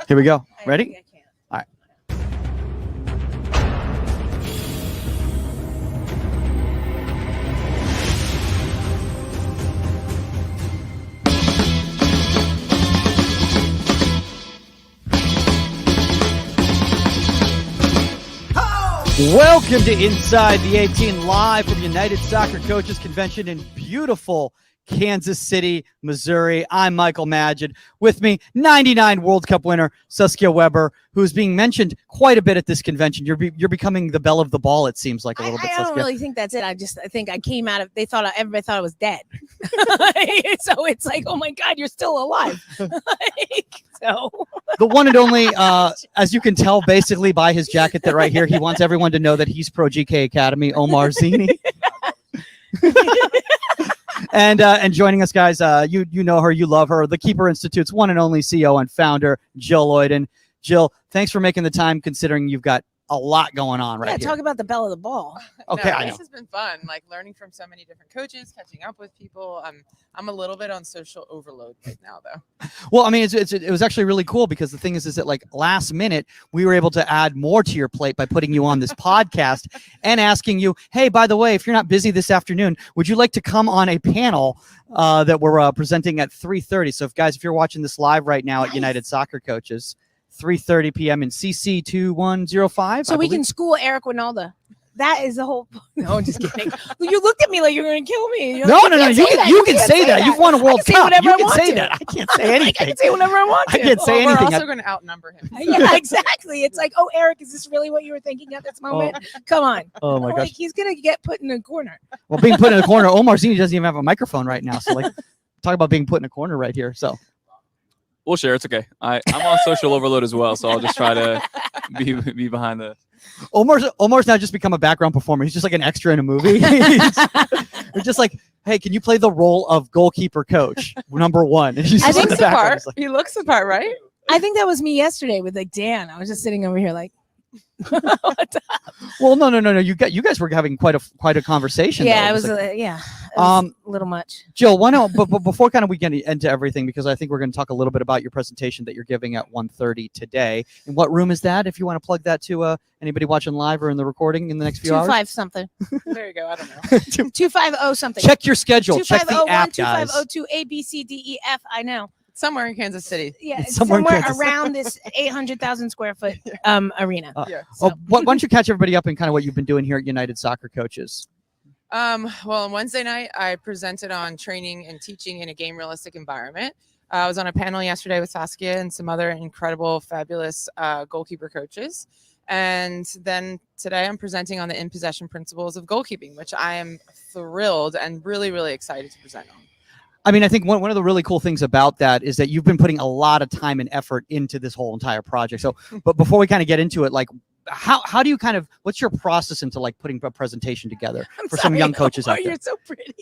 Here we go. Ready? I can't. All right. Welcome to Inside the 18, live from United Soccer Coaches Convention in beautiful Kansas City, Missouri. I'm Michael Magid. With me, 99 World Cup winner Saskia Weber, who's being mentioned quite a bit at this convention. You're becoming the belle of the ball, it seems like, a little bit, I Saskia. don't really think that's it. I think I came out of, everybody thought I was dead. So it's like, oh my God, you're still alive. So The one and only, as you can tell basically by his jacket that right here, he wants everyone to know that he's pro GK Academy, Omar Zini. And joining us, guys, you know her, you love her, the Keeper Institute's one and only CEO and founder, Jill Loyden. Jill, thanks for making the time, considering you've got a lot going on right here. Talk about the belle of the ball. Okay, no, I know. this has been fun, like learning from so many different coaches, catching up with people. I'm a little bit on social overload right now, though. Well, I mean, it was actually really cool because the thing is that like last minute, we were able to add more to your plate by putting you on this podcast and asking you, hey, by the way, if you're not busy this afternoon, would you like to come on a panel that we're presenting at 3:30? So if you're watching this live right now at United Soccer Coaches, 3:30 p.m. in CC 2105. So we can school Eric Winalda. That is the whole. No, I'm just kidding. You looked at me like you're going to kill me. You're No. like, You can say that. You've won a World say Cup. whatever You I can want say to. that. I can't say anything. I can say whatever I want to. I can't say We're anything. also going to outnumber him. Yeah, exactly. It's like, oh, Eric, is this really what you were thinking at this moment? Come on. Oh my Like, gosh. he's going to get put in a corner. Well, being put in a corner, Omar Zini doesn't even have a microphone right now. So like, talk about being put in a corner right here. So. We'll share. It's okay. I'm on social overload as well, so I'll just try to be behind the. Omar's now just become a background performer. He's just like an extra in a movie. We're just like, hey, can you play the role of goalkeeper coach number one? And he's I just in think the the background. part. He's like, He looks the part, right? I think that was me yesterday with like Dan. I was just sitting over here like, well, no. You guys were having quite a conversation. yeah, though. it was, like, it was a little much. Jill, why not? But before kind of we get into everything, because I think we're going to talk a little bit about your presentation that you're giving at 1:30 today. And what room is that? If you want to plug that to anybody watching live or in the recording in the next few hours. 25 something. There you go. I don't know. 250 something. Check your schedule. Check the 2501, app, guys. 2502, A, B, C, D, E, F. I know. Somewhere in Kansas City. Yeah, It's it's somewhere somewhere in Kansas. around this 800,000 square foot arena. Yeah. Why don't you catch everybody up in kind of what you've been doing here at United Soccer Coaches? Well, on Wednesday night, I presented on training and teaching in a game realistic environment. I was on a panel yesterday with Saskia and some other incredible, fabulous goalkeeper coaches. And then today I'm presenting on the in possession principles of goalkeeping, which I am thrilled and really, really excited to present on. I mean, I think one of the really cool things about that is that you've been putting a lot of time and effort into this whole entire project. So, but before we kind of get into it, like, how do you kind of, what's your process into like putting a presentation together for some young coaches out there? You're so pretty.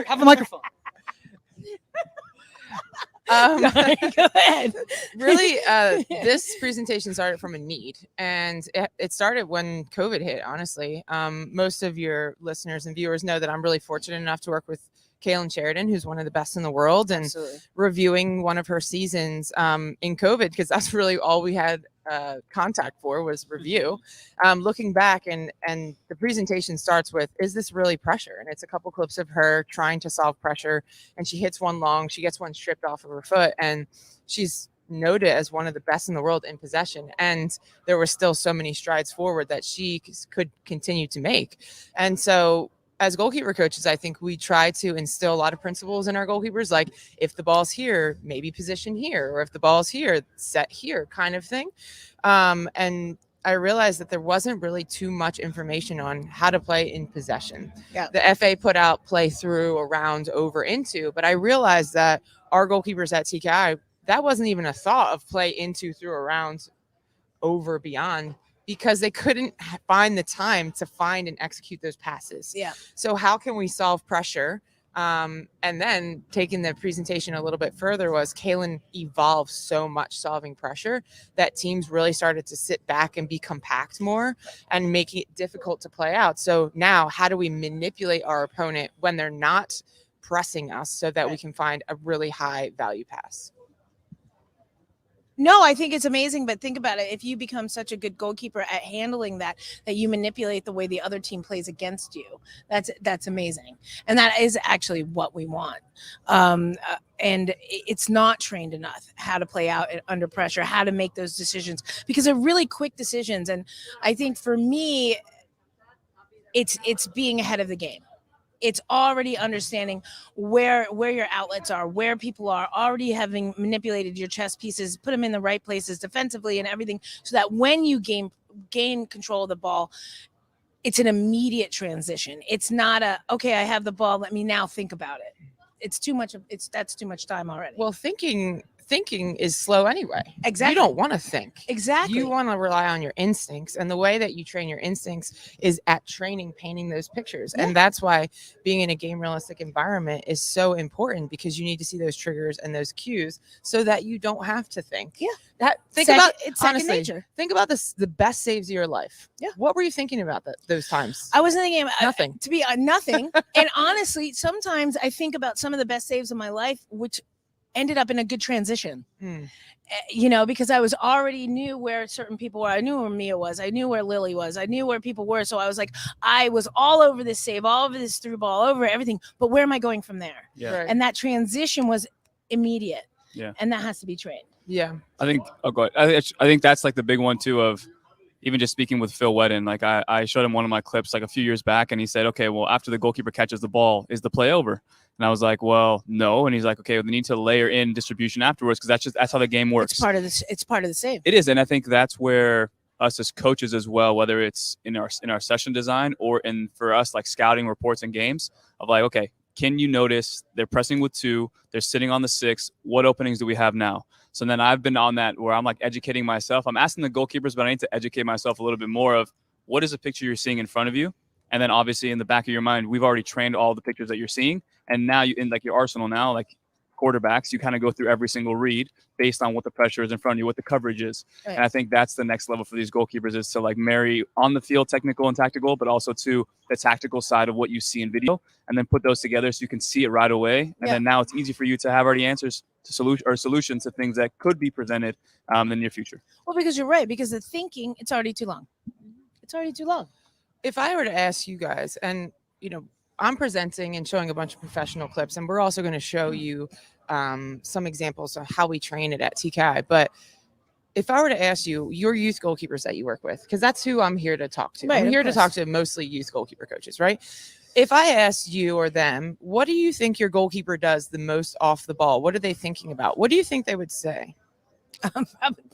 Have a microphone. Go ahead. Really, this presentation started from a need, and it started when COVID hit, honestly. Most of your listeners and viewers know that I'm really fortunate enough to work with Kaylin Sheridan, who's one of the best in the world, and Absolutely. reviewing one of her seasons in COVID, because that's really all we had contact for was review. Looking back, and the presentation starts with, is this really pressure? And it's a couple clips of her trying to solve pressure, and she hits one long, she gets one stripped off of her foot, and she's noted as one of the best in the world in possession. And there were still so many strides forward that she could continue to make. And so as goalkeeper coaches, I think we try to instill a lot of principles in our goalkeepers, like if the ball's here, maybe position here, or if the ball's here, set here, kind of thing. And I realized that there wasn't really too much information on how to play in possession. Yeah. The FA put out play through, around, over, into, but I realized that our goalkeepers at TKI, that wasn't even a thought of play into, through, around, over, beyond, because they couldn't find the time to find and execute those passes. Yeah. So how can we solve pressure? And then taking the presentation a little bit further was Kaylin evolved so much solving pressure that teams really started to sit back and be compact more and make it difficult to play out. So now how do we manipulate our opponent when they're not pressing us so that we can find a really high value pass? No, I think it's amazing, but think about it. If you become such a good goalkeeper at handling that you manipulate the way the other team plays against you, that's amazing. And that is actually what we want. And it's not trained enough how to play out under pressure, how to make those decisions, because they're really quick decisions. And I think for me, it's being ahead of the game. It's already understanding where your outlets are, where people are, already having manipulated your chess pieces, put them in the right places defensively and everything, so that when you gain control of the ball, it's an immediate transition. It's not okay, I have the ball, let me now think about it. That's too much time already. Well, thinking is slow anyway. Exactly. You don't want to think. Exactly. You want to rely on your instincts, and the way that you train your instincts is at training, painting those pictures. Yeah. And that's why being in a game realistic environment is so important, because you need to see those triggers and those cues so that you don't have to think. Yeah. Think It's about second nature. Think about this: the best saves of your life. Yeah. What were you thinking about those times? I wasn't thinking about Nothing. To be nothing. And honestly, sometimes I think about some of the best saves of my life, which ended up in a good transition. Because I was already knew where certain people were. I knew where Mia was. I knew where Lily was. I knew where people were. So I was like, I was all over this save, all over this through ball, all over everything. But where am I going from there? Yeah. Right. And that transition was immediate. Yeah. And that has to be trained. Yeah. I think. Oh, go ahead. I think that's like the big one too. Of even just speaking with Phil Loyden, like I showed him one of my clips like a few years back, and he said, "Okay, well, after the goalkeeper catches the ball, is the play over?" And I was like, "Well, no." And he's like, "Okay, well, they need to layer in distribution afterwards, because that's how the game works." It's part of the save. It is, and I think that's where us as coaches as well, whether it's in our session design or for us like scouting reports and games, of like, okay, can you notice they're pressing with 2, they're sitting on the 6, what openings do we have now? So then I've been on that where I'm like educating myself. I'm asking the goalkeepers, but I need to educate myself a little bit more of what is the picture you're seeing in front of you. And then obviously in the back of your mind, we've already trained all the pictures that you're seeing. And now you in like your arsenal now, like quarterbacks, you kind of go through every single read based on what the pressure is in front of you, what the coverage is. Right. And I think that's the next level for these goalkeepers, is to like marry on the field technical and tactical, but also to the tactical side of what you see in video, and then put those together so you can see it right away. And then now it's easy for you to have already answers to solutions to things that could be presented in the near future. Well, because you're right, because the thinking, it's already too long. It's already too long. If I were to ask you guys, and I'm presenting and showing a bunch of professional clips, and we're also going to show you some examples of how we train it at TKI. But if I were to ask you, your youth goalkeepers that you work with, because that's who I'm here to talk to. Right, I'm here of to talk to mostly youth goalkeeper coaches, right? If I asked you or them, what do you think your goalkeeper does the most off the ball? What are they thinking about? What do you think they would say?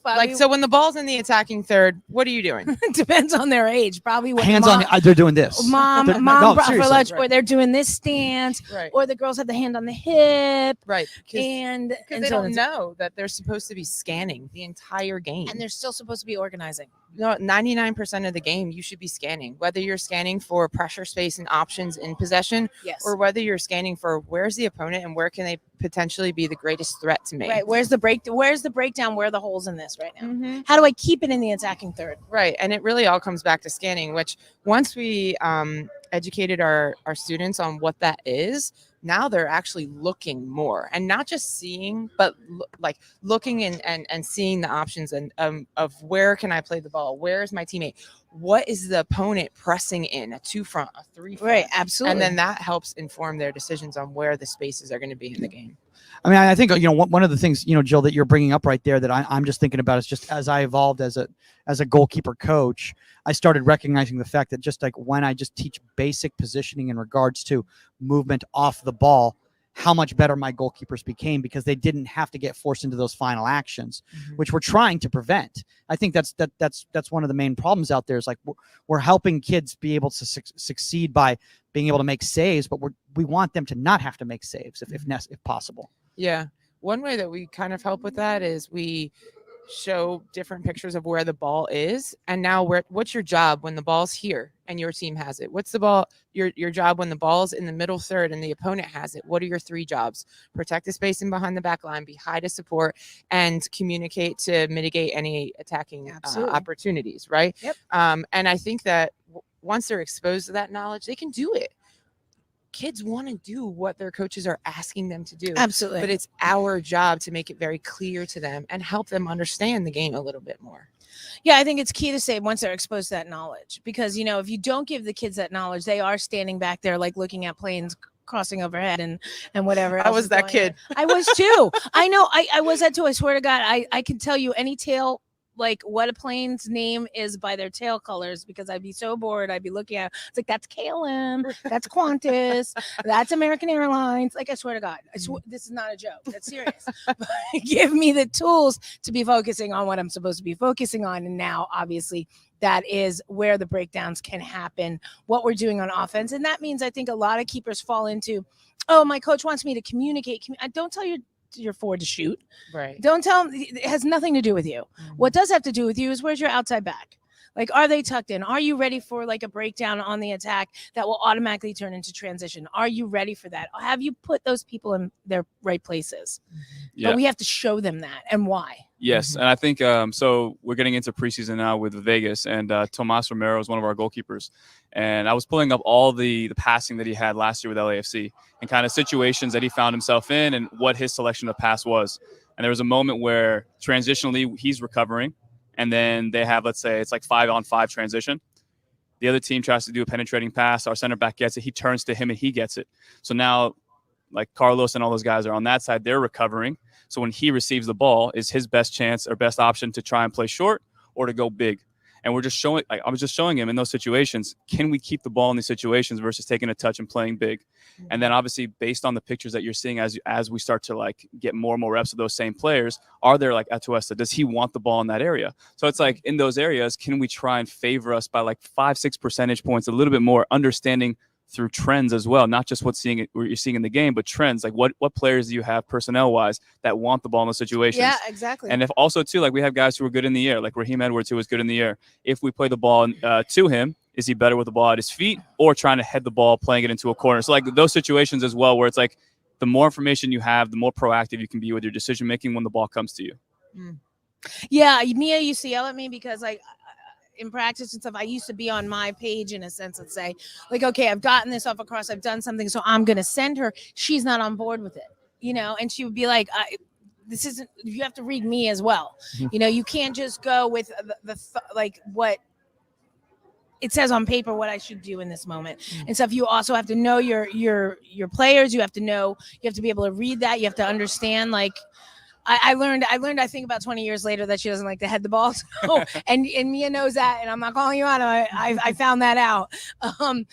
Probably, So when the ball's in the attacking third, what are you doing? depends on their age. Probably what Hands mom, on. They're doing this. Mom No, brought for seriously. lunch, Right. or they're doing this stance, Right. or the girls have the hand on the hip, Right. and Because they so don't know that they're supposed to be scanning the entire game. and they're still supposed to be organizing. 99% of the game you should be scanning, whether you're scanning for pressure space and options in possession, Yes. or whether you're scanning for where's the opponent and where can they potentially be the greatest threat to me. Right. Where's the breakdown? Where are the holes in this right now? Mhm. How do I keep it in the attacking third? Right. And it really all comes back to scanning, which once we educated our students on what that is, now they're actually looking more, and not just seeing, but like looking and seeing the options and of where can I play the ball? Where is my teammate? What is the opponent pressing in? A 2 front, a 3 front. Right. Absolutely. And then that helps inform their decisions on where the spaces are going to be in the game. I mean, I think, one of the things, Jill, that you're bringing up right there that I'm just thinking about is just as I evolved as a goalkeeper coach, I started recognizing the fact that just like when I just teach basic positioning in regards to movement off the ball, how much better my goalkeepers became, because they didn't have to get forced into those final actions, which we're trying to prevent. I think that's one of the main problems out there, is like we're helping kids be able to succeed by being able to make saves, but we want them to not have to make saves if possible. Yeah. One way that we kind of help with that is we show different pictures of where the ball is, and now what's your job when the ball's here and your team has it? What's the ball your job when the ball's in the middle third and the opponent has it? What are your 3 jobs? Protect the space in behind the back line, be high to support, and communicate to mitigate any attacking opportunities, right? Yep. And I think that once they're exposed to that knowledge, they can do it. kids want to do what their coaches are asking them to do. Absolutely. But it's our job to make it very clear to them and help them understand the game a little bit more. Yeah, I think it's key to say once they're exposed to that knowledge, because, you know, if you don't give the kids that knowledge, they are standing back there like looking at planes crossing overhead and whatever. I was that kid. I was too. I know. I was that too. I swear to God, I can tell you any tail, like what a plane's name is by their tail colors, because I'd be so bored. I'd be looking at it's like, that's KLM, that's Qantas, that's American Airlines. Like, I swear to God, this is not a joke. That's serious. But give me the tools to be focusing on what I'm supposed to be focusing on. And now, obviously, that is where the breakdowns can happen, what we're doing on offense. And that means I think a lot of keepers fall into, oh, my coach wants me to communicate. Don't tell your forward to shoot. Right. Don't tell them. It has nothing to do with you. What does have to do with you is where's your outside back? Like, are they tucked in? Are you ready for like a breakdown on the attack that will automatically turn into transition? Are you ready for that? Have you put those people in their right places? Yeah. But we have to show them that and why. Yes, and I think so. We're getting into preseason now with Vegas, and Tomas Romero is one of our goalkeepers. And I was pulling up all the passing that he had last year with LAFC and kind of situations that he found himself in and what his selection of pass was. And there was a moment where transitionally he's recovering, and then they have, let's say, it's like 5-on-5 transition. The other team tries to do a penetrating pass. Our center back gets it. He turns to him and he gets it. So now, like Carlos and all those guys are on that side. They're recovering. So when he receives the ball, is his best chance or best option to try and play short or to go big? And we're just showing, like, I was just showing him in those situations, can we keep the ball in these situations versus taking a touch and playing big? And then obviously based on the pictures that you're seeing as we start to like get more and more reps of those same players, are there like Atuesta, does he want the ball in that area? So it's like in those areas, can we try and favor us by like 5-6 percentage points, a little bit more, understanding through trends as well, not just what you're seeing in the game, but trends. Like what players do you have personnel wise that want the ball in those situations? Yeah, exactly. And if also too, like we have guys who are good in the air, like Raheem Edwards, who is good in the air. If we play the ball to him, is he better with the ball at his feet or trying to head the ball, playing it into a corner? So like those situations as well, where it's like the more information you have, the more proactive you can be with your decision making when the ball comes to you. Yeah, Mia used to yell at me because like in practice and stuff, I used to be on my page in a sense and say, like, okay, I've gotten this off across, I've done something, so I'm going to send her. She's not on board with it, you know, and she would be like, this isn't, you have to read me as well. You know, you can't just go with like what it says on paper, what I should do in this moment. And stuff. You also have to know your players. You have to know, you have to be able to read that. You have to understand, like, I learned, I think about 20 years later that she doesn't like to head the ball. So, and Mia knows that, and I'm not calling you out. I found that out. And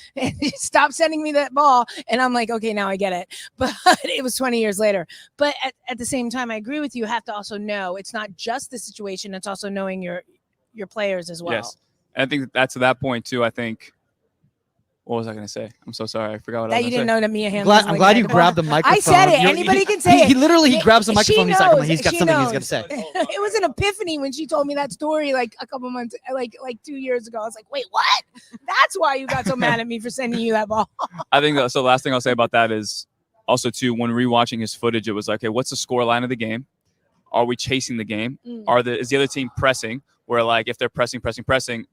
stop sending me that ball. And I'm like, okay, now I get it. But it was 20 years later. But at the same time, I agree with you. You have to also know it's not just the situation. It's also knowing your players as well. Yes. And I think that's to that point too. I think, what was I going to say? I'm so sorry. I forgot what I was That you going didn't to say. know that Mia handles. I'm glad you grabbed the microphone. I said it. You're- Anybody can say it. He literally grabs the microphone. He's like, knows. he's got She something he's knows. going to say. It was an epiphany when she told me that story like a couple months, like 2 years ago. I was like, wait, what? That's why you got so mad at me for sending you that ball. I think so. The last thing I'll say about that is also too, when rewatching his footage, it was like, okay, what's the score line of the game? Are we chasing the game? Is the other team pressing? Where like if they're pressing,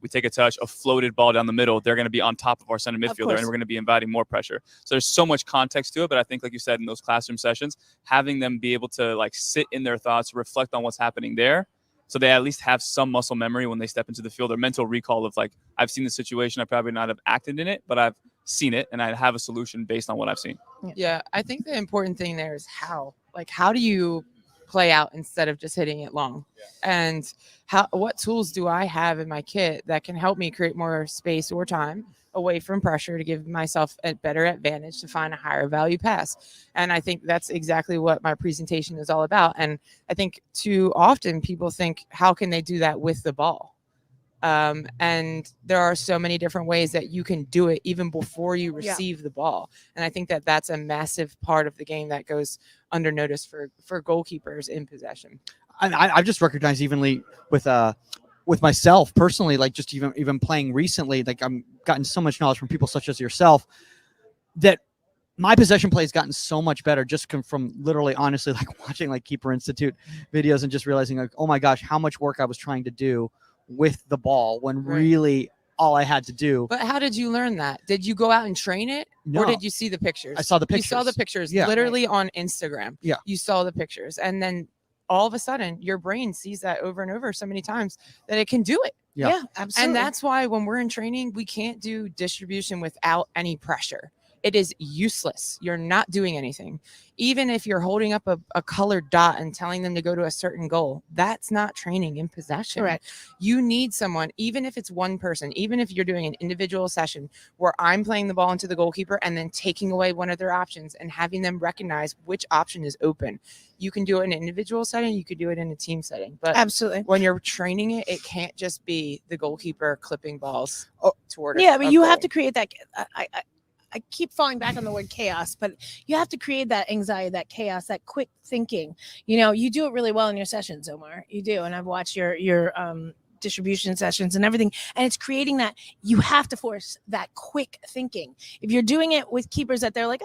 we take a touch, a floated ball down the middle, they're going to be on top of our center midfielder, and we're going to be inviting more pressure. So there's so much context to it, but I think, like you said, in those classroom sessions, having them be able to like sit in their thoughts, reflect on what's happening there, so they at least have some muscle memory when they step into the field, or mental recall of like, I've seen the situation, I probably not have acted in it, but I've seen it, and I have a solution based on what I've seen. Yeah, I think the important thing there is how do you play out instead of just hitting it long? And what tools do I have in my kit that can help me create more space or time away from pressure to give myself a better advantage to find a higher value pass? And I think that's exactly what my presentation is all about. And I think too often people think, how can they do that with the ball? And there are so many different ways that you can do it even before you receive the ball. And I think that that's a massive part of the game that goes under notice for goalkeepers in possession. I've just recognized evenly with myself personally, like just even playing recently, like I'm gotten so much knowledge from people such as yourself that my possession play has gotten so much better just from literally, honestly, like watching like Keeper Institute videos and just realizing like, oh my gosh, how much work I was trying to do with the ball when really all I had to do. But how did you learn that? Did you go out and train it? No. Or did you see the pictures? I saw the pictures. You saw the pictures Yeah. literally on Instagram. Yeah. You saw the pictures. And then all of a sudden your brain sees that over and over so many times that it can do it. Yeah. Absolutely. And that's why when we're in training, we can't do distribution without any pressure. It is useless. You're not doing anything. Even if you're holding up a colored dot and telling them to go to a certain goal, that's not training in possession. Correct. You need someone, even if it's one person, even if you're doing an individual session where I'm playing the ball into the goalkeeper and then taking away one of their options and having them recognize which option is open. You can do it in an individual setting. You could do it in a team setting. But absolutely. when you're training it, it can't just be the goalkeeper clipping balls toward Yeah, but you goal. have to create that. I keep falling back on the word chaos, but you have to create that anxiety, that chaos, that quick thinking. You know, you do it really well in your sessions, Omar. You do, and I've watched your distribution sessions and everything, and it's creating that. You have to force that quick thinking. If you're doing it with keepers that they're like,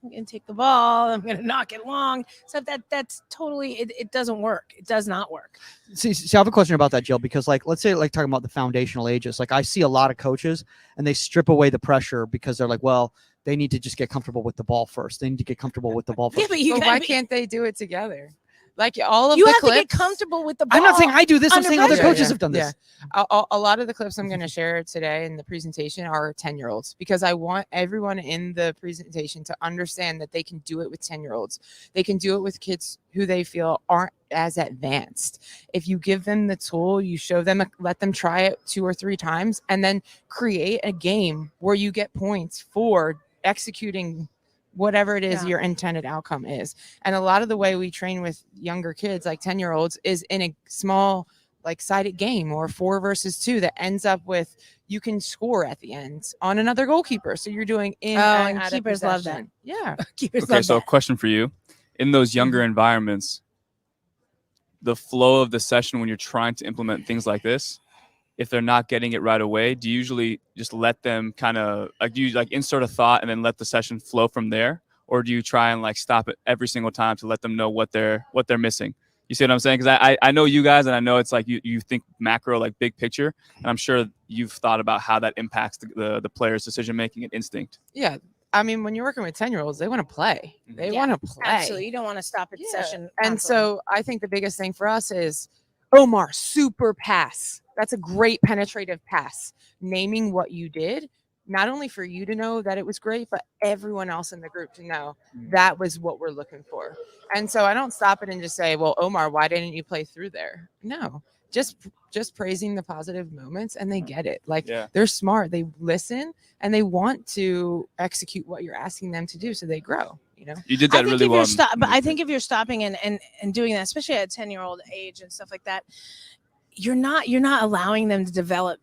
I'm going to take the ball, I'm going to knock it long. So that's totally, it doesn't work. It does not work. See, I have a question about that, Jill, because like, let's say like talking about the foundational ages, like I see a lot of coaches and they strip away the pressure because they're like, well, they need to just get comfortable with the ball first. They need to get comfortable with the ball first. Yeah, but But why can't they do it together? Like all of you the have clips, to get comfortable with the ball. I'm not saying I do this. I'm under saying other pressure. coaches have done this. A lot of the clips I'm going to share today in the presentation are 10-year-olds because I want everyone in the presentation to understand that they can do it with 10-year-olds. They can do it with kids who they feel aren't as advanced. If you give them the tool, you show them, let them try it 2 or 3 times, and then create a game where you get points for executing whatever it is your intended outcome is. And a lot of the way we train with younger kids, like 10-year-olds, is in a small, like sided game or 4 versus 2 that ends up with you can score at the end on another goalkeeper. So you're doing in and out keepers of love that. possession. Yeah. Keepers Okay, love so a that. question for you. In those younger environments, the flow of the session when you're trying to implement things like this, if they're not getting it right away, do you usually just let them kind of like, do you like insert a thought and then let the session flow from there? Or do you try and like stop it every single time to let them know what they're missing? You see what I'm saying? Because I know you guys, and I know it's like you think macro, like big picture, and I'm sure you've thought about how that impacts the player's decision making and instinct. Yeah. I mean, when you're working with 10-year-olds, they want to play. They Yeah, want to play. Absolutely. You don't want to stop at session. And constantly. so I think the biggest thing for us is Omar, super pass. That's a great penetrative pass. Naming what you did, not only for you to know that it was great, but everyone else in the group to know that was what we're looking for. And so I don't stop it and just say, well, Omar, why didn't you play through there? No, just praising the positive moments, and they get it. Like they're smart. They listen and they want to execute what you're asking them to do. So they grow, you know? You did that really well. But I think if you're stopping and doing that, especially at a 10-year-old age and stuff like that, you're not allowing them to develop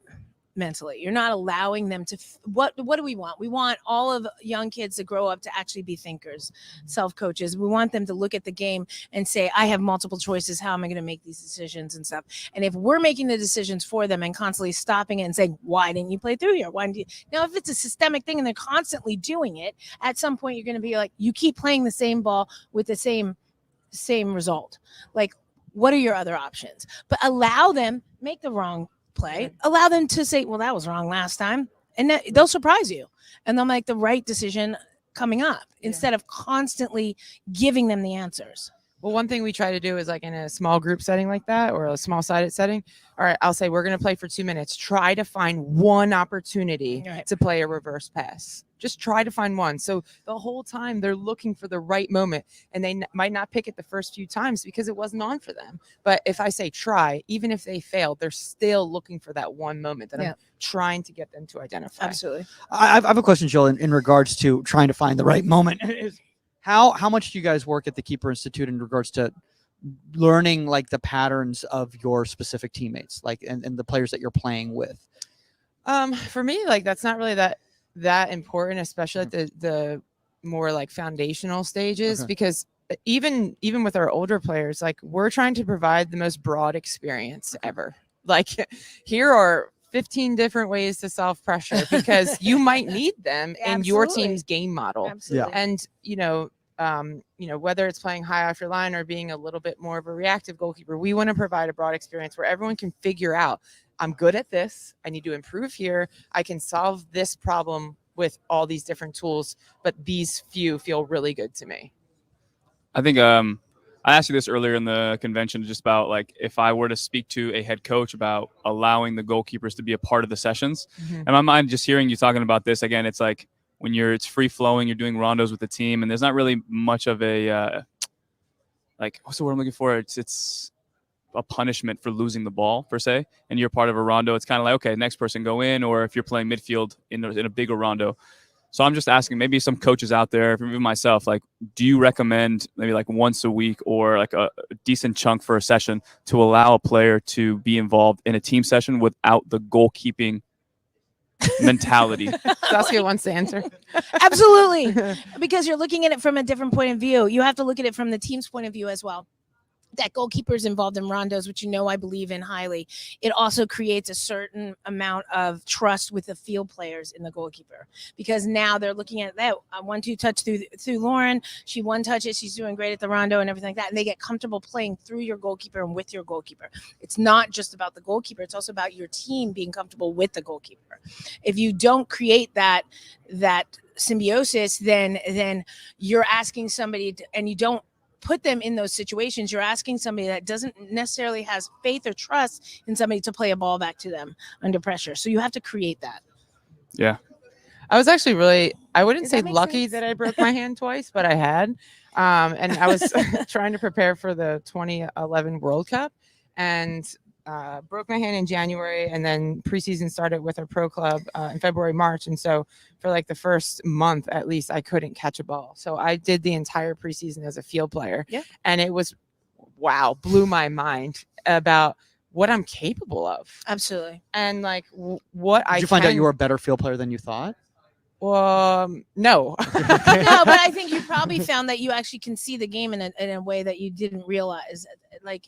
mentally. You're not allowing them to what do we want? We want all of young kids to grow up to actually be thinkers, self-coaches. We want them to look at the game and say, I have multiple choices. How am I going to make these decisions and stuff? And if we're making the decisions for them and constantly stopping it and saying, why didn't you play through here? Why didn't you? Now, if it's a systemic thing and they're constantly doing it, at some point you're going to be like, you keep playing the same ball with the same result. Like, what are your other options? But allow them, make the wrong play, allow them to say, well, that was wrong last time, and they'll surprise you and they'll make the right decision coming up instead of constantly giving them the answers. Well, one thing we try to do is like in a small group setting like that or a small sided setting. All right, I'll say we're going to play for 2 minutes. Try to find one opportunity to play a reverse pass. Just try to find one. So the whole time they're looking for the right moment, and they might not pick it the first few times because it wasn't on for them. But if I say try, even if they fail, they're still looking for that one moment that I'm trying to get them to identify. Absolutely. I have a question, Jill, in regards to trying to find the right moment. How much do you guys work at the Keeper Institute in regards to learning like the patterns of your specific teammates, like and the players that you're playing with? For me, like that's not really that important, especially at the more like foundational stages, because even with our older players, like we're trying to provide the most broad experience ever. Like here are 15 different ways to solve pressure because you might need them in your team's game model. Absolutely. And whether it's playing high off your line or being a little bit more of a reactive goalkeeper, we want to provide a broad experience where everyone can figure out I'm good at this. I need to improve here. I can solve this problem with all these different tools, but these few feel really good to me. I think I asked you this earlier in the convention, just about like if I were to speak to a head coach about allowing the goalkeepers to be a part of the sessions. Mm-hmm. In my mind, just hearing you talking about this again, it's like when it's free flowing, you're doing rondos with the team, and there's not really much of a like, what's the word I'm looking for? It's a punishment for losing the ball per se, and you're part of a rondo. It's kind of like, okay, next person go in, or if you're playing midfield in a bigger rondo. So I'm just asking, maybe some coaches out there, even myself, like, do you recommend maybe like once a week or like a decent chunk for a session to allow a player to be involved in a team session without the goalkeeping mentality? Saskia wants to answer. Absolutely. Because you're looking at it from a different point of view. You have to look at it from the team's point of view as well. That goalkeepers involved in rondos, which I believe in highly, it also creates a certain amount of trust with the field players in the goalkeeper, because now they're looking at that 1-2 touch through Lauren. She one touches, she's doing great at the rondo and everything like that, and they get comfortable playing through your goalkeeper and with your goalkeeper. It's not just about the goalkeeper; it's also about your team being comfortable with the goalkeeper. If you don't create that symbiosis, then you're asking somebody and you don't put them in those situations, you're asking somebody that doesn't necessarily has faith or trust in somebody to play a ball back to them under pressure. So you have to create that. Yeah. I was actually I wouldn't say lucky sense? that I broke my hand twice, but I had. And I was trying to prepare for the 2011 World Cup and broke my hand in January, and then preseason started with our pro club in February, March. And so for like the first month, at least, I couldn't catch a ball. So I did the entire preseason as a field player. Yeah. And it was, wow, blew my mind about what I'm capable of. Absolutely. And like what Did you find out you were a better field player than you thought? No. No, but I think you probably found that you actually can see the game in a way that you didn't realize. Like,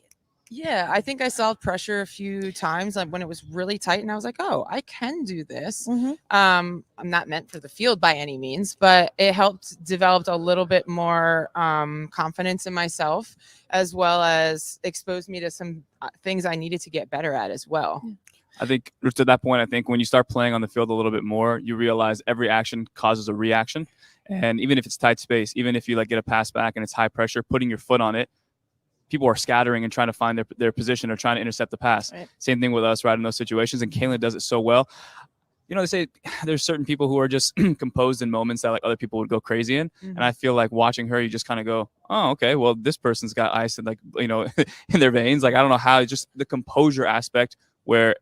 yeah, I think I solved pressure a few times, like when it was really tight, and I was like, oh, I can do this. mm-hmm. I'm not meant for the field by any means, but it helped develop a little bit more confidence in myself, as well as exposed me to some things I needed to get better at as well. I think to that point, I think when you start playing on the field a little bit more, you realize every action causes a reaction. And even if it's tight space, even if you like get a pass back and it's high pressure, putting your foot on it, people are scattering and trying to find their position or trying to intercept the pass. Right. Same thing with us, right, in those situations. And Kaylin does it so well. You know, they say there's certain people who are just composed in moments that like other people would go crazy in. Mm-hmm. And I feel like watching her, you just kind of go, oh, okay, well, this person's got ice in, like, you know, in their veins. Like, I don't know how, just the composure aspect where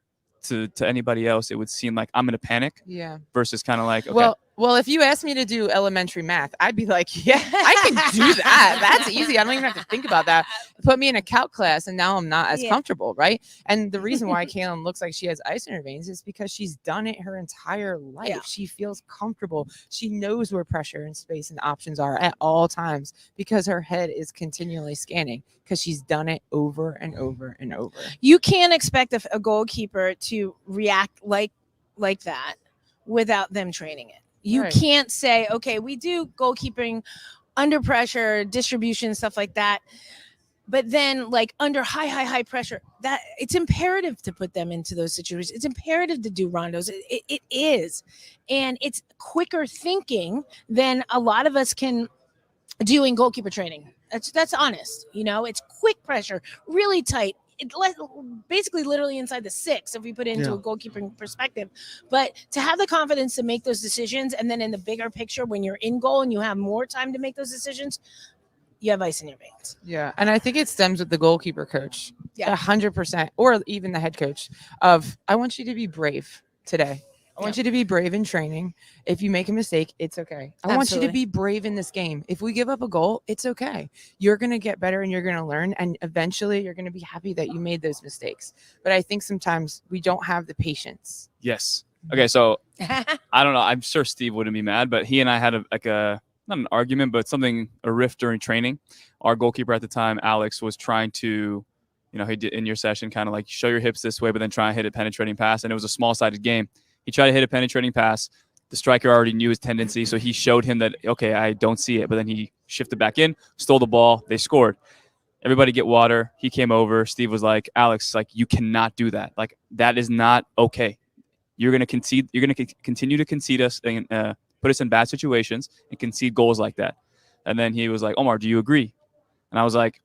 to anybody else, it would seem like I'm in a panic. Yeah. Versus kind of like, okay. Well, if you asked me to do elementary math, I'd be like, yeah, I can do that. That's easy. I don't even have to think about that. Put me in a calc class, and now I'm not as comfortable, right? And the reason why Kaylin looks like she has ice in her veins is because she's done it her entire life. Yeah. She feels comfortable. She knows where pressure and space and options are at all times because her head is continually scanning because she's done it over and over and over. You can't expect a goalkeeper to react like that without them training it. You can't say, okay, we do goalkeeping under pressure, distribution, stuff like that. But then like under high pressure, that it's imperative to put them into those situations. It's imperative to do rondos. It is. And it's quicker thinking than a lot of us can do in goalkeeper training. That's honest. You know, it's quick pressure, really tight. Basically literally inside the 6 if we put it into a goalkeeping perspective. But to have the confidence to make those decisions, and then in the bigger picture when you're in goal and you have more time to make those decisions, you have ice in your veins. Yeah. And I think it stems with the goalkeeper coach. Yeah. 100%, or even the head coach of, I want you to be brave today. I want you to be brave in training. If you make a mistake, it's okay. I want you to be brave in this game. If we give up a goal, it's okay. You're going to get better and you're going to learn. And eventually you're going to be happy that you made those mistakes. But I think sometimes we don't have the patience. Yes. Okay. So I don't know. I'm sure Steve wouldn't be mad, but he and I had not an argument, but a rift during training. Our goalkeeper at the time, Alex, was trying to, you know, he did in your session, kind of like show your hips this way, but then try and hit a penetrating pass. And it was a small sided game. He tried to hit a penetrating pass. The striker already knew his tendency, so he showed him that, okay, I don't see it. But then he shifted back in, stole the ball. They scored. everybody get water. He came over. Steve was like, Alex, like, you cannot do that. Like, that is not okay. You're going to concede. You're going to continue to concede us and put us in bad situations and concede goals like that. And then he was like, Omar, do you agree? And I was like,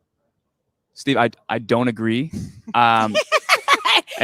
Steve, I don't agree. And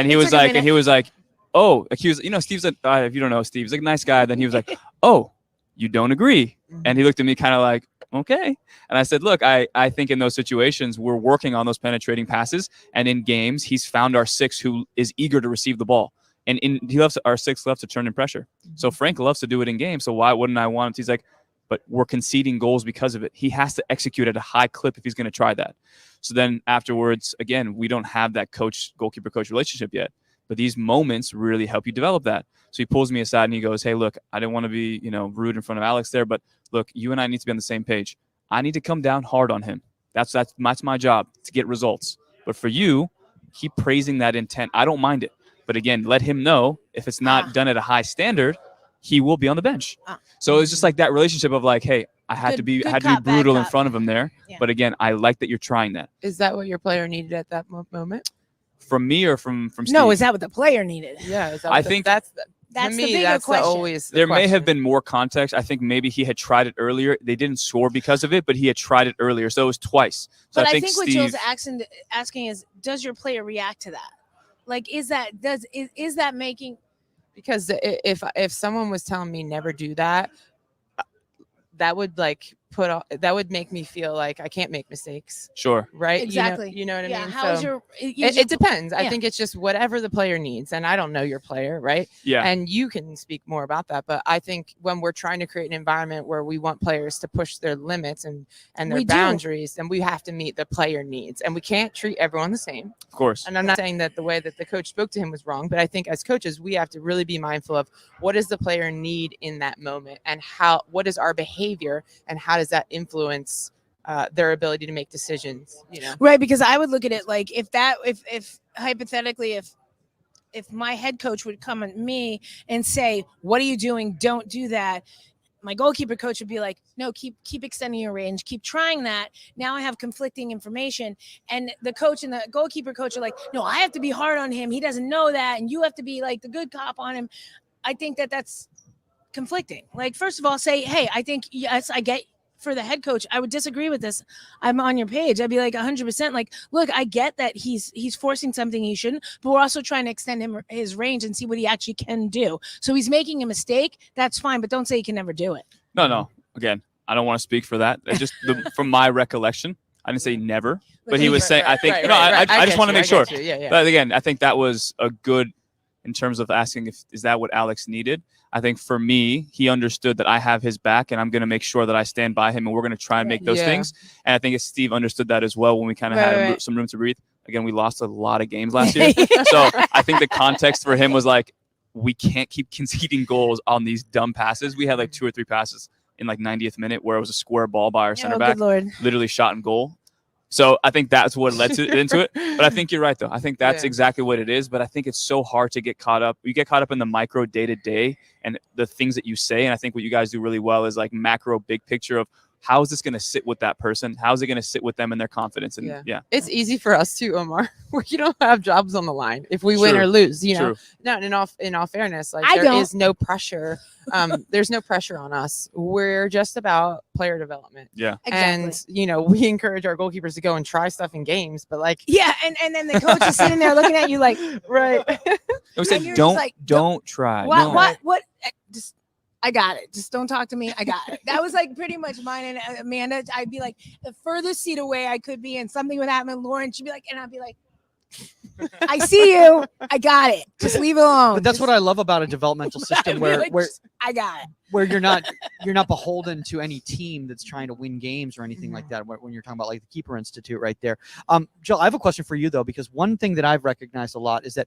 he was like, oh, like he was, Steve's if you don't know, Steve's like a nice guy. Then he was like, oh, you don't agree. And he looked at me kind of like, okay. And I said, look, I think in those situations, we're working on those penetrating passes. And in games, he's found our 6 who is eager to receive the ball. And he loves our 6 left to turn in pressure. So Frank loves to do it in games. So why wouldn't I want him? He's like, but we're conceding goals because of it. He has to execute at a high clip if he's going to try that. So then afterwards, again, we don't have that goalkeeper-coach relationship yet. But these moments really help you develop that. So he pulls me aside and he goes, hey, look, I didn't want to be, rude in front of Alex there, but look, you and I need to be on the same page. I need to come down hard on him. That's my job, to get results. But for you, keep praising that intent. I don't mind it. But again, let him know if it's not done at a high standard, he will be on the bench. So it's just like that relationship of like, hey, I had to be brutal in front of him there. Yeah. But again, I like that you're trying that. Is that what your player needed at that moment? From me or from Steve? No, is that what the player needed? Yeah, I think that's the bigger question. Always there may have been more context. I think maybe he had tried it earlier. They didn't score because of it, but he had tried it earlier, so it was twice. So but I think what Joel's asking is, does your player react to that? Like, is that making? Because if someone was telling me never do that, that would that would make me feel like I can't make mistakes. Sure. Right. Exactly. You know what I mean? How is it depends. Yeah. I think it's just whatever the player needs. And I don't know your player. Right. Yeah. And you can speak more about that. But I think when we're trying to create an environment where we want players to push their limits and their boundaries, then we have to meet the player needs. And we can't treat everyone the same. Of course. And I'm not saying that the way that the coach spoke to him was wrong, but I think as coaches, we have to really be mindful of what does the player need in that moment and what is our behavior and how does that influence their ability to make decisions, Right. Because I would look at it like if hypothetically, if my head coach would come at me and say, what are you doing? Don't do that. My goalkeeper coach would be like, no, keep extending your range, keep trying that. Now I have conflicting information. And the coach and the goalkeeper coach are like, no, I have to be hard on him. He doesn't know that. And you have to be like the good cop on him. I think that's conflicting. Like, first of all, say, hey, I think, yes, I get. For the head coach, I would disagree with this. I'm on your page. I'd be like 100%. Like, look, I get that he's forcing something he shouldn't, but we're also trying to extend his range and see what he actually can do. So he's making a mistake. That's fine, but don't say he can never do it. No. Again, I don't want to speak for that. It's just from my recollection, I didn't say never, but he was saying. I think I just want to make sure. Yeah. But again, I think that was a good in terms of asking is that what Alex needed. I think for me, he understood that I have his back and I'm going to make sure that I stand by him and we're going to try and make those things. And I think Steve understood that as well when we kind of had some room to breathe. Again, we lost a lot of games last year. So I think the context for him was like, we can't keep conceding goals on these dumb passes. We had like 2 or 3 passes in like 90th minute where it was a square ball by our center back, literally shot in goal. So I think that's what led into it. But I think you're right, though. I think that's exactly what it is. But I think it's so hard to get caught up. You get caught up in the micro day-to-day and the things that you say. And I think what you guys do really well is like macro big picture of how is this going to sit with that person? How is it going to sit with them and their confidence? And it's easy for us too, Omar. We don't have jobs on the line if we win or lose. No, in all fairness, like there is no pressure. There's no pressure on us. We're just about player development. Yeah, exactly. And we encourage our goalkeepers to go and try stuff in games, but like and then the coach is sitting there looking at you like right. We said don't try. What? Just. I got it. Just don't talk to me. I got it. That was like pretty much mine and Amanda. I'd be like the furthest seat away I could be, and something would happen. Lauren, she'd be like, and I'd be like, I see you. I got it. Just leave it alone. But that's what I love about a developmental system where I got it. Where you're not beholden to any team that's trying to win games or anything like that. When you're talking about like the Keeper Institute right there. Jill, I have a question for you though, because one thing that I've recognized a lot is that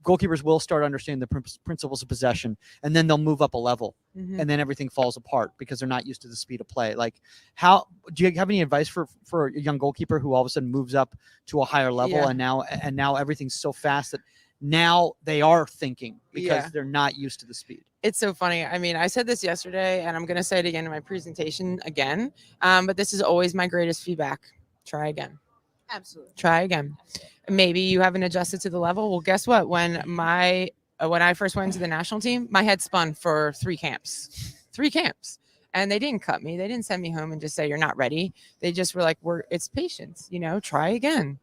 goalkeepers will start understanding the principles of possession, and then they'll move up a level, and then everything falls apart because they're not used to the speed of play. Like, how do you have any advice for a young goalkeeper who all of a sudden moves up to a higher level, and now everything's so fast that now they are thinking because they're not used to the speed? It's so funny. I mean, I said this yesterday, and I'm going to say it again in my presentation again. But this is always my greatest feedback. Try again. Absolutely. Try again. Maybe you haven't adjusted to the level. Well, guess what? When I first went to the national team, my head spun for 3 camps. And they didn't cut me. They didn't send me home and just say you're not ready. They just were like, it's patience, try again.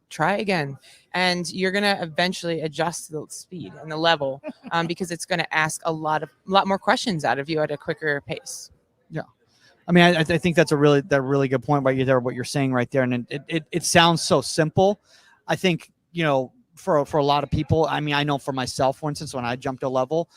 And you're going to eventually adjust the speed and the level because it's going to ask a lot more questions out of you at a quicker pace. Yeah. I mean, I think that's a really good point right there, what you're saying right there. And it sounds so simple. I think, for a lot of people, I mean, I know for myself, for instance, when I jumped a level,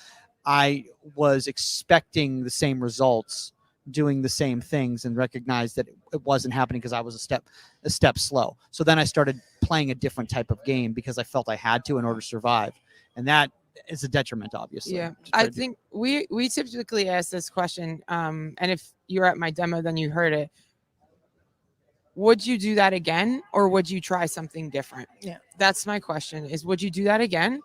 I was expecting the same results, doing the same things, and recognized that it wasn't happening because I was a step slow. So then I started playing a different type of game because I felt I had to in order to survive. And that is a detriment, obviously. Yeah, I think we typically ask this question, and if you're at my demo, then you heard it. Would you do that again, or would you try something different? Yeah, that's my question. Is would you do that again?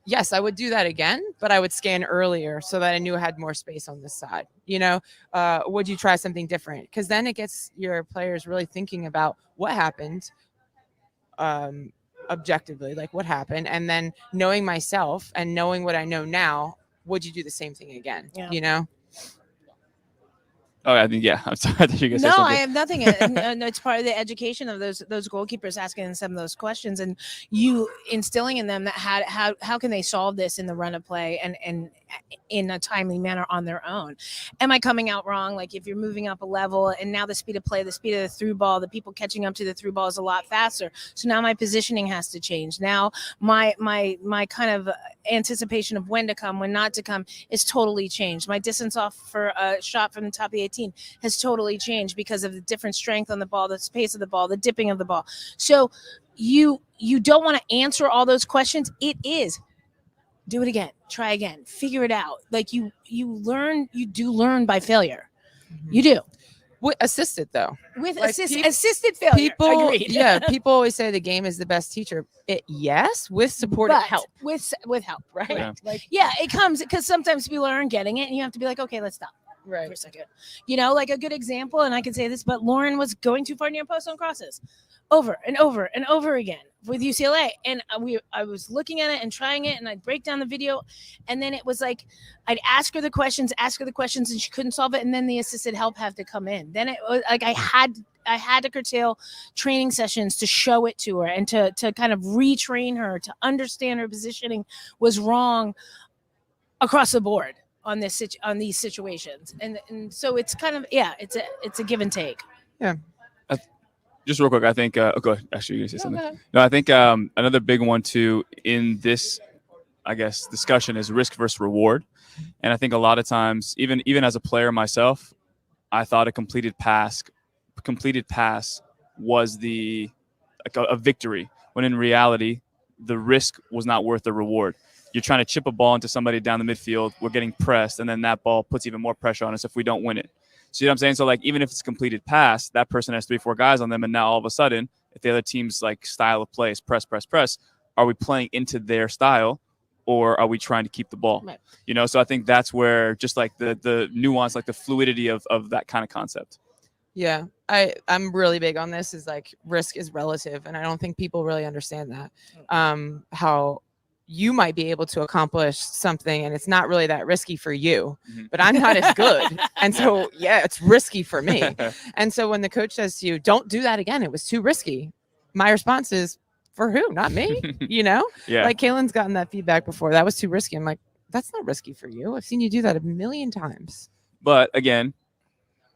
Yes, I would do that again, but I would scan earlier so that I knew I had more space on this side. Would you try something different? Because then it gets your players really thinking about what happened. Objectively, like what happened, and then knowing myself and knowing what I know now, would you do the same thing again? Yeah. Oh, I think, yeah. I'm sorry. I thought you were gonna say No, something. I have nothing. No, it's part of the education of those goalkeepers, asking some of those questions and you instilling in them that how can they solve this in the run of play and in a timely manner on their own. Am I coming out wrong? Like if you're moving up a level and now the speed of play, the speed of the through ball, the people catching up to the through ball is a lot faster. So now my positioning has to change. Now my kind of anticipation of when to come, when not to come is totally changed. My distance off for a shot from the top of the 18 has totally changed because of the different strength on the ball, the pace of the ball, the dipping of the ball. So you don't want to answer all those questions. It is do it again, try again, figure it out. Like you do learn by failure. Mm-hmm. You do. With assisted though. With assisted failure. People, agreed. Yeah, people always say the game is the best teacher. Yes, with supportive help. With help, right? Yeah. It comes because sometimes people aren't getting it and you have to be like, okay, let's stop. Right. For a second. Like a good example, and I can say this, but Lauren was going too far near post on crosses over and over and over again with UCLA. And I was looking at it and trying it, and I'd break down the video. And then it was like, I'd ask her the questions, and she couldn't solve it. And then the assisted help had to come in. Then it was like I had to curtail training sessions to show it to her and to kind of retrain her to understand her positioning was wrong across the board on these situations. And so it's kind of, it's a give and take. Yeah. Just real quick, I think, go ahead. Actually, you're going to say something. No, I think another big one too in this, I guess, discussion is risk versus reward. And I think a lot of times, even as a player myself, I thought a completed pass was a victory, when in reality, the risk was not worth the reward. You're trying to chip a ball into somebody down the midfield. We're getting pressed, and then that ball puts even more pressure on us if we don't win it. See what I'm saying? So, like, even if it's a completed pass, that person has 3-4 guys on them, and now all of a sudden, if the other team's like style of play is press, are we playing into their style, or are we trying to keep the ball? Right. So I think that's where just like the nuance, like the fluidity of that kind of concept. Yeah, I'm really big on this. Is like risk is relative, and I don't think people really understand that. How you might be able to accomplish something and it's not really that risky for you, but I'm not as good. And so, it's risky for me. And so when the coach says to you, don't do that again, it was too risky. My response is, for who? Not me, Yeah. Like Kaylin's gotten that feedback before. That was too risky. I'm like, that's not risky for you. I've seen you do that a million times. But again,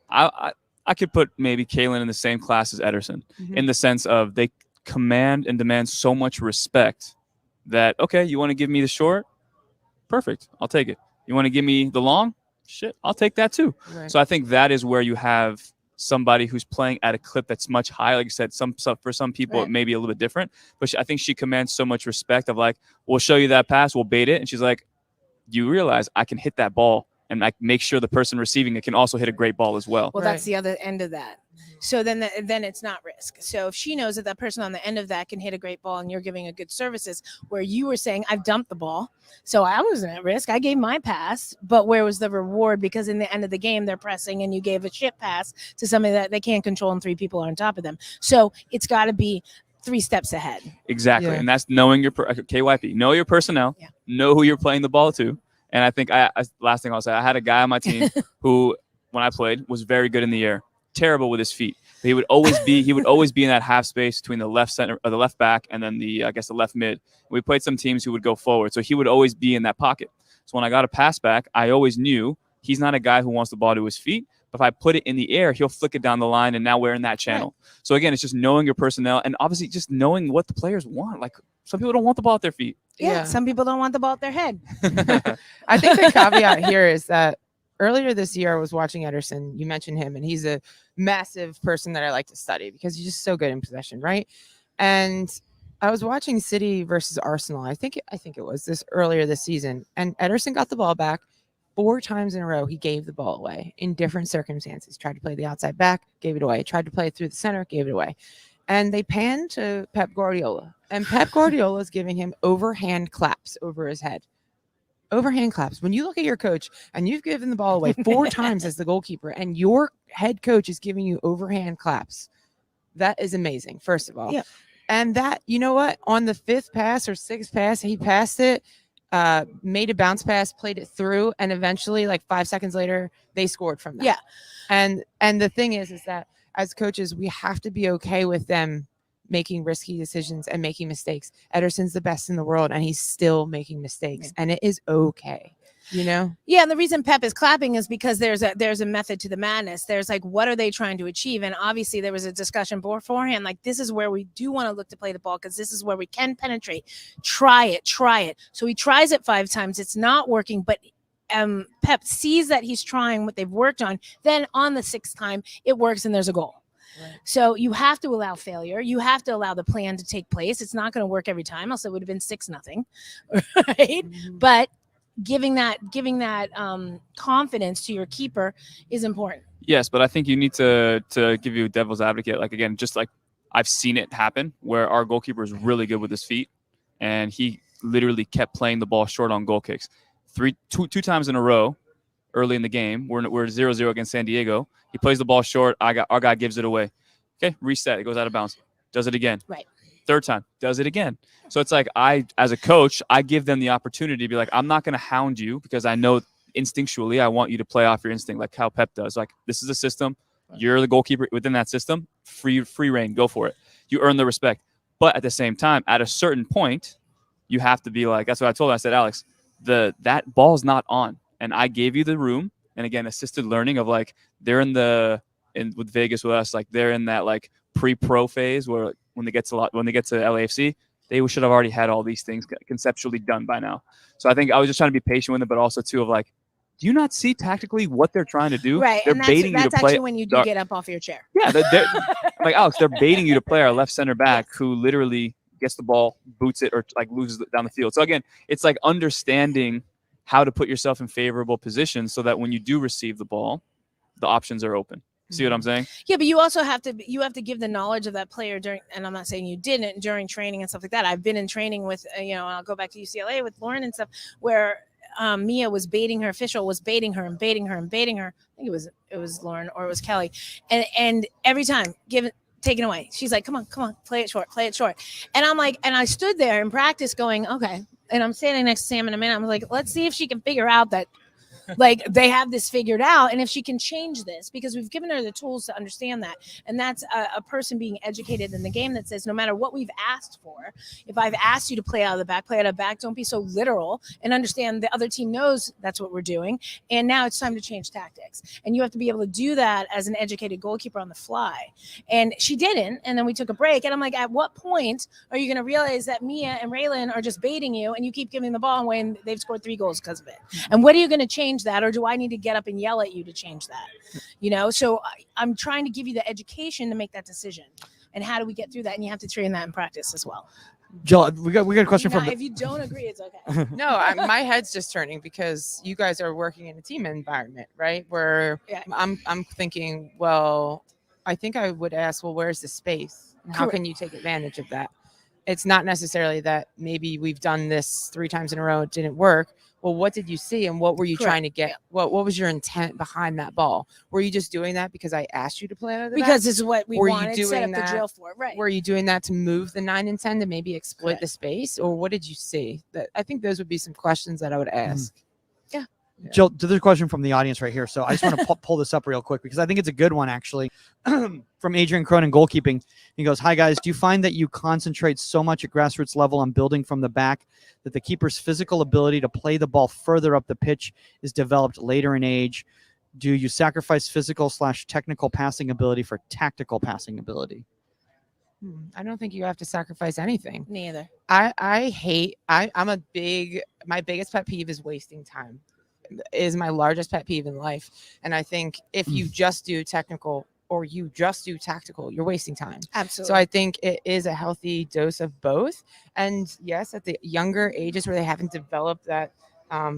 I could put maybe Kaylin in the same class as Ederson in the sense of they command and demand so much respect that, okay, you want to give me the short? Perfect. I'll take it. You want to give me the long? Shit, I'll take that too. Right. So I think that is where you have somebody who's playing at a clip that's much higher. Like you said, for some people, It may be a little bit different. But I think she commands so much respect of like, we'll show you that pass, we'll bait it. And she's like, you realize I can hit that ball and I make sure the person receiving it can also hit a great ball as well. Well, that's the other end of that. So then it's not risk. So if she knows that person on the end of that can hit a great ball and you're giving a good services, where you were saying, I've dumped the ball, so I wasn't at risk. I gave my pass, but where was the reward? Because in the end of the game, they're pressing and you gave a shit pass to somebody that they can't control and 3 people are on top of them. So it's got to be 3 steps ahead. Exactly. Yeah. And that's knowing your KYP, know your personnel, Yeah. know who you're playing the ball to. And I think last thing I'll say, I had a guy on my team who, when I played, was very good in the air, terrible with his feet. But he would always be in that half space between the left center or the left back and then the left mid. We played some teams who would go forward, so he would always be in that pocket. So when I got a pass back, I always knew he's not a guy who wants the ball to his feet. But if I put it in the air, he'll flick it down the line, and now we're in that channel. Right. So again, it's just knowing your personnel and obviously just knowing what the players want. Like some people don't want the ball at their feet. Yeah. Some people don't want the ball at their head. I think the caveat here is that earlier this year I was watching Ederson. You mentioned him, and he's a massive person that I like to study because he's just so good in possession, right? And I was watching City versus Arsenal. I think it was earlier this season, and Ederson got the ball back. 4 times in a row, he gave the ball away in different circumstances. Tried to play the outside back, gave it away. Tried to play it through the center, gave it away. And they panned to Pep Guardiola. And Pep Guardiola is giving him overhand claps over his head. Overhand claps. When you look at your coach and you've given the ball away 4 times as the goalkeeper and your head coach is giving you overhand claps, that is amazing, first of all. Yeah. And that, you know what? On the 5th pass or 6th pass, he passed it. Made a bounce pass, played it through, and eventually, like 5 seconds later, they scored from that. Yeah. And the thing is that as coaches, we have to be okay with them making risky decisions and making mistakes. Ederson's the best in the world, and he's still making mistakes, and it is okay. You know? Yeah, and the reason Pep is clapping is because there's a method to the madness. There's like, what are they trying to achieve? And obviously there was a discussion beforehand, like this is where we do want to look to play the ball because this is where we can penetrate. Try it. So he tries it 5 times. It's not working, but Pep sees that he's trying what they've worked on. Then on the 6th time, it works and there's a goal. Right. So you have to allow failure. You have to allow the plan to take place. It's not going to work every time, else it would have been 6-0, right? Mm-hmm. But giving that confidence to your keeper is important. Yes, but I think you need to give you a devil's advocate. Like again, just like I've seen it happen where our goalkeeper is really good with his feet, and he literally kept playing the ball short on goal kicks. Two times in a row, early in the game, we're 0-0 against San Diego. He plays the ball short. Our guy gives it away. Okay, reset. It goes out of bounds. Does it again. Right. 3rd time, does it again. So it's like as a coach, I give them the opportunity to be like, I'm not going to hound you because I know instinctually I want you to play off your instinct like how Pep does. Like, this is a system. You're the goalkeeper within that system. Free reign. Go for it. You earn the respect. But at the same time, at a certain point, you have to be like, that's what I told him. I said, Alex, that ball's not on. And I gave you the room. And again, assisted learning of like, they're with Vegas with us, like they're in that like pre-pro phase where when they get to LAFC, they should have already had all these things conceptually done by now. So I think I was just trying to be patient with it, but also too of like, do you not see tactically what they're trying to do? Right, they're and baiting you to play. That's actually when you do get up off your chair. Yeah, they're like Alex, they're baiting you to play our left center back who literally gets the ball, boots it, or like loses it down the field. So again, it's like understanding how to put yourself in favorable positions so that when you do receive the ball, the options are open. See what I'm saying? Yeah, but you also have to give the knowledge of that player during, and I'm not saying you didn't during training and stuff like that. I've been in training with, I'll go back to UCLA with Lauren and stuff where Mia was baiting her, official was baiting her and baiting her and baiting her. I think it was Lauren or it was Kelly. And every time taken away. She's like, come on, play it short. And I'm like, and I stood there in practice going, okay. And I'm standing next to Sam in a minute. I'm like, let's see if she can figure out that like they have this figured out and if she can change this, because we've given her the tools to understand that. And that's a person being educated in the game that says no matter what we've asked for, if I've asked you to play out of the back, play out of the back, don't be so literal and understand the other team knows that's what we're doing. And now it's time to change tactics. And you have to be able to do that as an educated goalkeeper on the fly. And she didn't. And then we took a break and I'm like, at what point are you going to realize that Mia and Raylan are just baiting you and you keep giving the ball away and they've scored 3 goals because of it? And what are you going to change that, or do I need to get up and yell at you to change that? So I'm trying to give you the education to make that decision. And how do we get through that? And you have to train that in practice as well. Jill, we got a question from. If you don't agree, it's okay. No, my head's just turning because you guys are working in a team environment, right? Where I'm thinking, well, I think I would ask, well, where's the space? And how can you take advantage of that? it's not necessarily that maybe we've done this 3 times in a row, it didn't work. Well, what did you see and what were you trying to get? Yeah. What was your intent behind that ball? Were you just doing that because I asked you to play out of the Because back? this is what we Were you wanted, set doing up the that- drill for, right? Were you doing that to move the 9 and 10 to maybe exploit Correct. the space? Or what did you see? That I think those would be some questions that I would ask. Yeah. Jill, there's a question from the audience right here. So I just want to pull this up real quick because I think it's a good one, actually. From Adrian Cronin, Goalkeeping. He goes, "Hi, guys. Do you find that you concentrate so much at grassroots level on building from the back that the keeper's physical ability to play the ball further up the pitch is developed later in age? Do you sacrifice physical/technical passing ability for tactical passing ability?" I don't think you have to sacrifice anything. Neither. I'm my biggest pet peeve is wasting time. Is my largest pet peeve in life. And I think if you just do technical or you just do tactical, you're wasting time. Absolutely. So I think it is a healthy dose of both. And yes, at the younger ages where they haven't developed that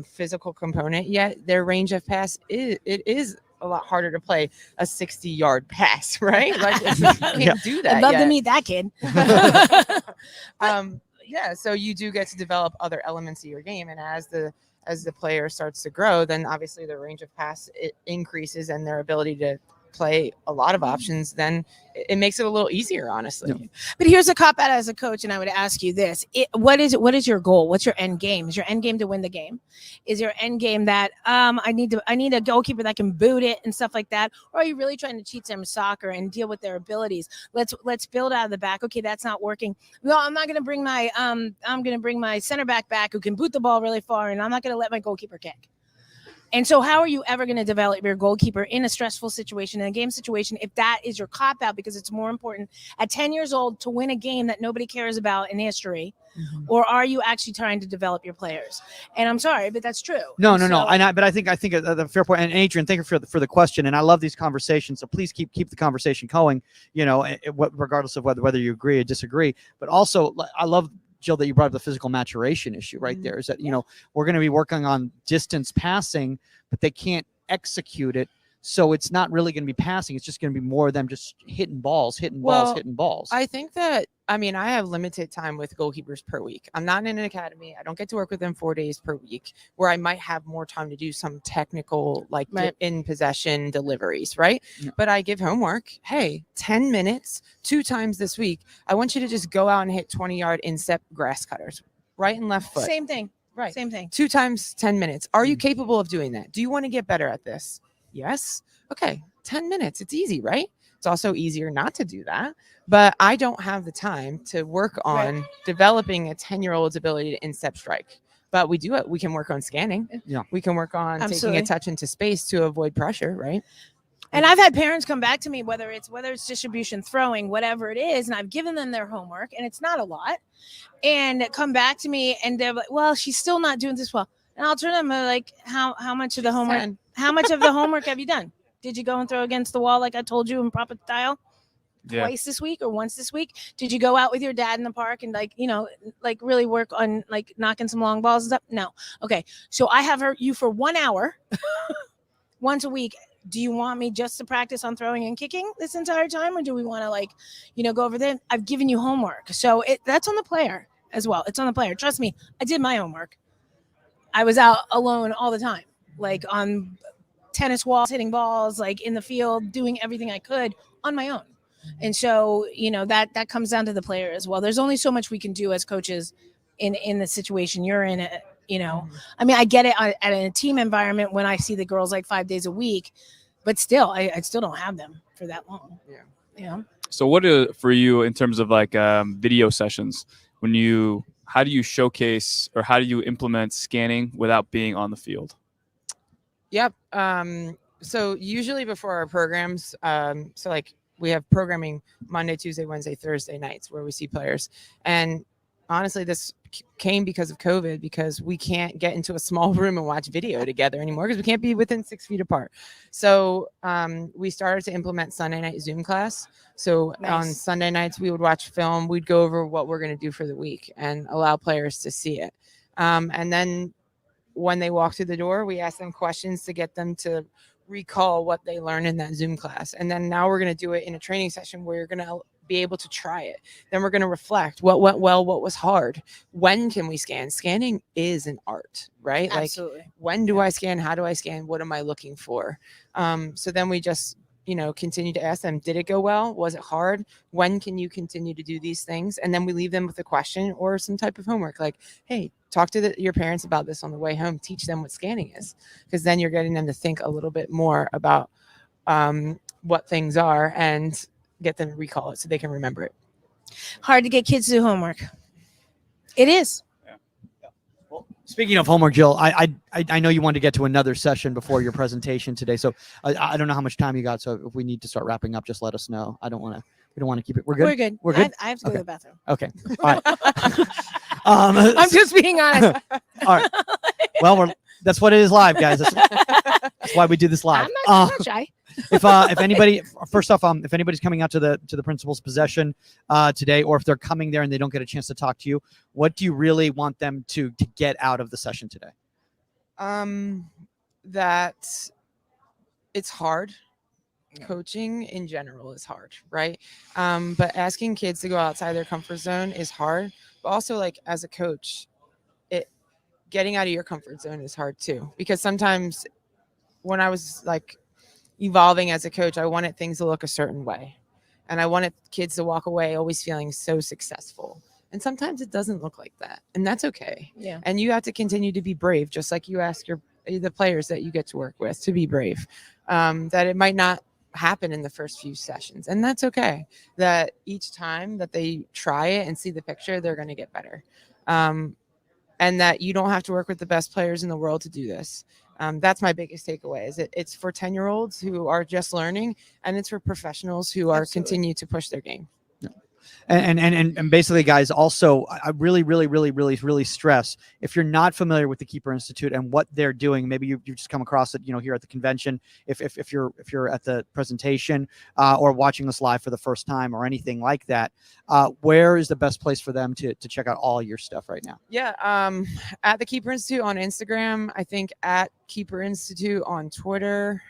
physical component yet, their range of pass is a lot harder to play a 60-yard pass, right? Like you can't do that. I'd love yet. to meet that kid. Yeah, so you do get to develop other elements of your game, and as the player starts to grow, then obviously their range of pass increases and their ability to play a lot of options, then it makes it a little easier, honestly. Yeah. But here's a cop out as a coach, and I would ask you this: what is your goal? What's your end game? Is your end game to win the game? Is your end game that I need a goalkeeper that can boot it and stuff like that, or are you really trying to teach them soccer and deal with their abilities? Let's build out of the back. Okay, that's not working. Well, I'm not going to bring my I'm going to bring my center back who can boot the ball really far, and I'm not going to let my goalkeeper kick. And so how are you ever going to develop your goalkeeper in a stressful situation, in a game situation, if that is your cop-out because it's more important at 10 years old to win a game that nobody cares about in history? Mm-hmm. Or are you actually trying to develop your players? And I'm sorry, but that's true. No. So- But I think a fair point. And Adrian, thank you for the question. And I love these conversations. So please keep the conversation going. Regardless of whether you agree or disagree. But also, I love, Jill, that you brought up the physical maturation issue right there. Is that we're going to be working on distance passing, but they can't execute it. So it's not really going to be passing. It's just going to be more of them just hitting balls. I think that, I have limited time with goalkeepers per week. I'm not in an academy. I don't get to work with them 4 days per week, where I might have more time to do some technical, like Right. in possession deliveries, right? Yeah. But I give homework. Hey, 10 minutes, 2 times this week. I want you to just go out and hit 20-yard instep grass cutters, right and left foot. Same thing. Right. Same thing. 2 times 10 minutes. Are you capable of doing that? Do you want to get better at this? Yes. Okay. 10 minutes. It's easy, right? It's also easier not to do that. But I don't have the time to work on developing a 10-year-old's ability to instep strike. But we do it. We can work on scanning. Yeah. We can work on Absolutely. taking a touch into space to avoid pressure, right? And I've had parents come back to me, whether it's distribution, throwing, whatever it is, and I've given them their homework, and it's not a lot, and come back to me, and they're like, "Well, she's still not doing this well." And I'll turn to them like, "How much of the homework? 10. How much of the homework have you done? Did you go and throw against the wall like I told you in proper style twice this week or once this week? Did you go out with your dad in the park and really work on like knocking some long balls and stuff? No. Okay. So I have you for 1 hour once a week. Do you want me just to practice on throwing and kicking this entire time? Or do we want to go over there? I've given you homework. So that's on the player as well. It's on the player. Trust me. I did my homework. I was out alone all the time, like on tennis walls, hitting balls, like in the field, doing everything I could on my own. And so, that comes down to the player as well. There's only so much we can do as coaches in the situation you're in. I get it at a team environment when I see the girls like 5 days a week, but still, I still don't have them for that long. Yeah. So what for you in terms of like video sessions, how do you showcase or how do you implement scanning without being on the field? Yep. So usually before our programs, we have programming Monday, Tuesday, Wednesday, Thursday nights where we see players. And honestly, this came because of COVID, because we can't get into a small room and watch video together anymore because we can't be within 6 feet apart. So we started to implement Sunday night Zoom class. So Nice. On Sunday nights, we would watch film. We'd go over what we're going to do for the week and allow players to see it. And then when they walk through the door, we ask them questions to get them to recall what they learned in that Zoom class. And then now we're going to do it in a training session where you're going to be able to try it. Then we're going to reflect what went well, what was hard. When can we scan? Scanning is an art, right? Absolutely. Like, when do I scan? How do I scan? What am I looking for? So then we just, continue to ask them, did it go well? Was it hard? When can you continue to do these things? And then we leave them with a question or some type of homework, like, hey, talk to your parents about this on the way home. Teach them what scanning is, because then you're getting them to think a little bit more about what things are and get them to recall it so they can remember it. Hard to get kids to do homework. It is. Well, speaking of homework, Jill, I know you wanted to get to another session before your presentation today, so I don't know how much time you got. So if we need to start wrapping up, just let us know. We don't want to keep it. We're good. We're good. We're good. I have to go to the bathroom. Okay. All right. I'm just being honest. All right. Well, that's what it is live, guys. That's why we do this live. I'm not shy. If anybody, first off, if anybody's coming out to the principal's possession today, or if they're coming there and they don't get a chance to talk to you, what do you really want them to get out of the session today? That it's hard. Coaching in general is hard, right? But asking kids to go outside their comfort zone is hard. But also, like, as a coach, getting out of your comfort zone is hard too, because sometimes when I was like evolving as a coach, I wanted things to look a certain way, and I wanted kids to walk away always feeling so successful. And sometimes it doesn't look like that, and that's okay. Yeah. And you have to continue to be brave, just like you ask the players that you get to work with to be brave. That it might not happen in the first few sessions, and that's okay. That each time that they try it and see the picture, they're going to get better. And that you don't have to work with the best players in the world to do this. That's my biggest takeaway. Is it's for 10-year-olds who are just learning, and it's for professionals who are continue to push their game. And basically, guys, also, I really stress, if you're not familiar with the Keeper Institute and what they're doing, maybe you've just come across it, here at the convention, if you're at the presentation or watching this live for the first time or anything like that, where is the best place for them to check out all your stuff right now? Yeah, at the Keeper Institute on Instagram, I think at Keeper Institute on Twitter,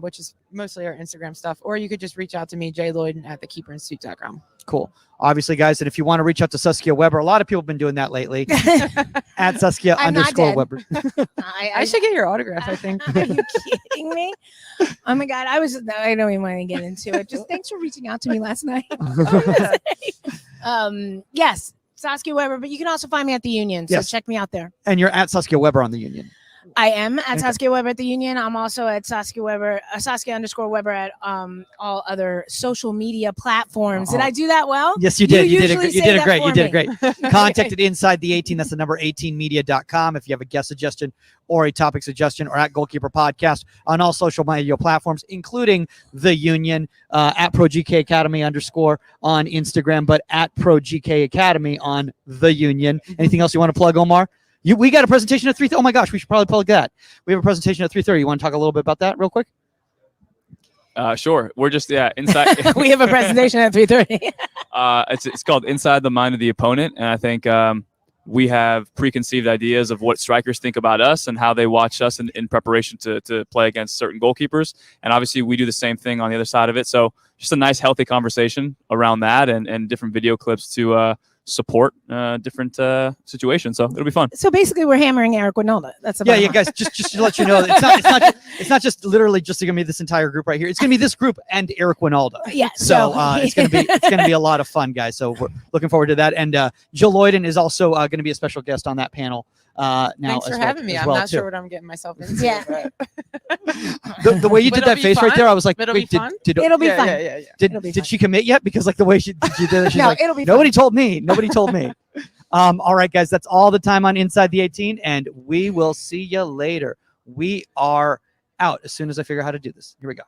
which is mostly our Instagram stuff, or you could just reach out to me, Loyden at thekeeperinstitute.com. Cool. Obviously, guys, and if you want to reach out to Saskia Weber, a lot of people have been doing that lately. At Saskia _Weber. I should get your autograph, I think. Are you kidding me? Oh my God. I don't even want to get into it. Just thanks for reaching out to me last night. Yes, Saskia Weber, but you can also find me at the Union. So check me out there. And you're at Saskia Weber on the Union. I am at Saskia Weber at the Union. I'm also at Saskia Weber, Saskia _Weber at all other social media platforms. Did I do that well? Yes, you did. You did it great. You did it great. Me. Contact at Inside the 18. That's the number 18media.com. If you have a guest suggestion or a topic suggestion, or at Goalkeeper Podcast on all social media platforms, including the Union, at ProGK Academy _ on Instagram, but at ProGK Academy on the Union. Anything else you want to plug, Omar? We got a presentation at 3:30. Oh my gosh, we should probably plug that. We have a presentation at 3:30. You want to talk a little bit about that real quick? Sure. We're just inside. We have a presentation at 3:30. It's called Inside the Mind of the Opponent, and I think we have preconceived ideas of what strikers think about us and how they watch us in preparation to play against certain goalkeepers. And obviously, we do the same thing on the other side of it. So just a nice, healthy conversation around that, and different video clips to support different situations. So it'll be fun. So basically, we're hammering Eric Winalda. That's about yeah, guys. Just to let you know, it's not just literally just going to be this entire group right here. It's going to be this group and Eric Winalda. Yeah. So it's going to be a lot of fun, guys. So we're looking forward to that. And Jill Loyden is also going to be a special guest on that panel. Now, thanks for having me. I'm not sure what I'm getting myself into. Yeah. The way you did that face right there, I was like, it'll be fun. It'll be fun. Yeah. Did she commit yet? Because like the way she did it, she's no, like, it'll be nobody fun. told me. Nobody told me. All right, guys, that's all the time on Inside the 18, and we will see you later. We are out as soon as I figure out how to do this. Here we go.